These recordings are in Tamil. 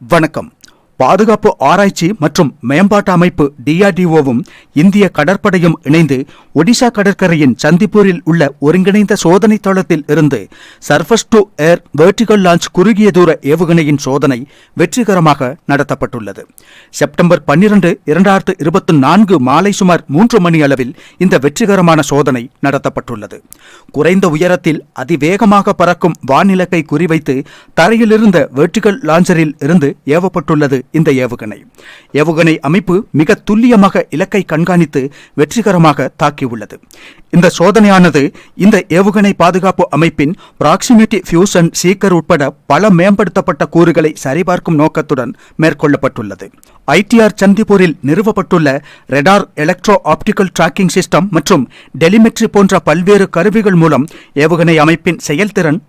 வணக்கம். பாதுகாப்பு ஆராய்ச்சி மற்றும் மேம்பாட்டு அமைப்பு DRDOவும் இந்திய கடற்படையும் இணைந்து ஒடிசா கடற்கரையின் சந்திப்பூரில் உள்ள ஒருங்கிணைந்த சோதனை தளத்தில் இருந்து surface to air vertical launch குறுகிய தூர ஏவுகணையின் சோதனை வெற்றிகரமாக நடத்தப்பட்டுள்ளது. செப்டம்பர் 12, 2024 மாலை சுமார் 3 மணி அளவில் இந்த வெற்றிகரமான சோதனை நடத்தப்பட்டுள்ளது. குறைந்த உயரத்தில் அதிவேகமாக பறக்கும் வானிலக்கை குறிவைத்து தரையிலிருந்த வெர்டிகல் லான்ச்சரில் இருந்து ஏவப்பட்டுள்ளது இந்த ஏவுகணை அமைப்பு மிக துல்லியமாக இலக்கை கண்காணித்து வெற்றிகரமாக தாக்கியுள்ளது. இந்த சோதனையானது இந்த ஏவுகணை பாதுகாப்பு அமைப்பின் பிராக்சிமிட்டி ஃபியூஷன் சீக்கர் உட்பட பல மேம்படுத்தப்பட்ட கூறுகளை சரிபார்க்கும் நோக்கத்துடன் மேற்கொள்ளப்பட்டுள்ளது. ITR சந்திப்பூரில் நிறுவப்பட்டுள்ள radar, electro optical tracking system மற்றும் டெலிமெட்ரி போன்ற பல்வேறு கருவிகள் மூலம் ஏவுகணை அமைப்பின் செயல்திறன்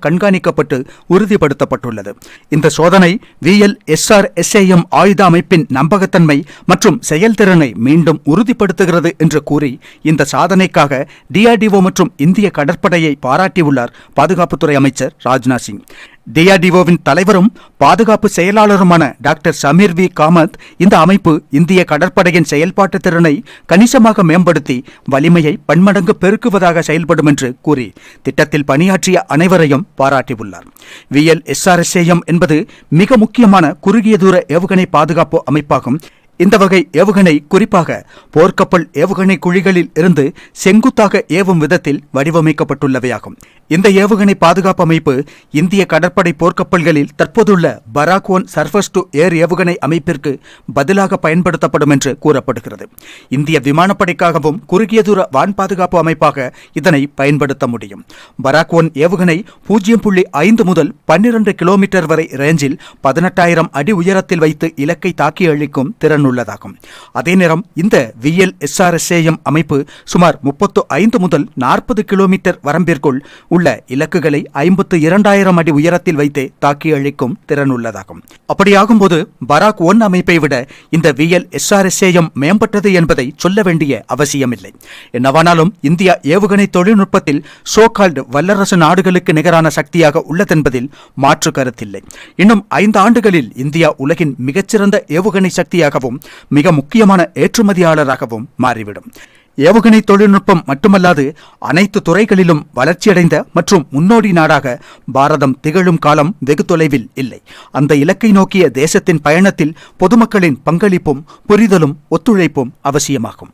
கண்காணிக்கப்பட்டு உறுதிப்படுத்தப்பட்டுள்ளது. இந்த சோதனை VLSRSAM ஆயுத அமைப்பின் நம்பகத்தன்மை மற்றும் செயல்திறனை மீண்டும் உறுதிப்படுத்துகிறது என்று கூறி இந்த சாதனைக்காக DRDO மற்றும் இந்திய கடற்படையை பாராட்டியுள்ளார் பாதுகாப்புத்துறை அமைச்சர் ராஜ்நாத் சிங். DRDOவின் தலைவரும் பாதுகாப்பு செயலாளருமான டாக்டர் சமீர் வி காமத் இந்த அமைப்பு இந்திய கடற்படையின் செயல்பாட்டு திறனை கணிசமாக மேம்படுத்தி வலிமையை பன்மடங்கு பெருக்குவதாக செயல்படும் என்று கூறி திட்டத்தில் பணியாற்றிய அனைவரையும் பாராட்டியுள்ளார். VLSRSAM என்பது மிக முக்கியமான குறுகிய தூர ஏவுகணை பாதுகாப்பு அமைப்பாகும். இந்த வகை ஏவுகணை குறிப்பாக போர்க்கப்பல் ஏவுகணை குழிகளில் இருந்து செங்குத்தாக ஏவும் விதத்தில் வடிவமைக்கப்பட்டுள்ளவையாகும். இந்த ஏவுகணை பாதுகாப்பு அமைப்பு இந்திய கடற்படை போர்க்கப்பல்களில் தற்போதுள்ள பராக் 1 சர்ஃபஸ் டு ஏர் ஏவுகணை அமைப்பிற்கு பதிலாக பயன்படுத்தப்படும் என்று கூறப்படுகிறது. இந்திய விமானப்படைக்காகவும் குறுகிய தூர வான் பாதுகாப்பு அமைப்பாக இதனை பயன்படுத்த முடியும். பராக் 1 ஏவுகணை 0.5 முதல் 12 கிலோமீட்டர் வரை ரேஞ்சில் 18,000 அடி உயரத்தில் வைத்து இலக்கை தாக்கி அழிக்கும் திறன் உள்ளதாகும். அதே நேரம் இந்த VLSRSAM அமைப்பு சுமார் 35 முதல் 40 கிலோமீட்டர் வரம்பிற்குள் உள்ள இலக்குகளை 52,000 அடி உயரத்தில் வைத்தே தாக்கி அழிக்கும் திறன் உள்ளதாகும். அப்படியாகும்போது பராக் 1 அமைப்பை விட இந்த VLSRSAM மேம்பட்டது என்பதை சொல்ல வேண்டிய அவசியமில்லை. என்னவானாலும் இந்தியா ஏவுகணை தொழில்நுட்பத்தில் சோகால்டு வல்லரசு நாடுகளுக்கு நிகரான சக்தியாக உள்ளதென்பதில் மாற்று கருத்தில்லை. இன்னும் 5 ஆண்டுகளில் இந்தியா உலகின் மிகச்சிறந்த ஏவுகணை சக்தியாகவும் மிக முக்கியமான ஏற்றுமதியாளராகவும் மாறிவிடும். ஏவுகணை தொழில்நுட்பம் மட்டுமல்லாது அனைத்து துறைகளிலும் வளர்ச்சியடைந்த மற்றும் முன்னோடி நாடாக பாரதம் திகழும் காலம் வெகு தொலைவில் இல்லை. அந்த இலக்கை நோக்கிய தேசத்தின் பயணத்தில் பொதுமக்களின் பங்களிப்பும் புரிதலும் ஒத்துழைப்பும் அவசியமாகும்.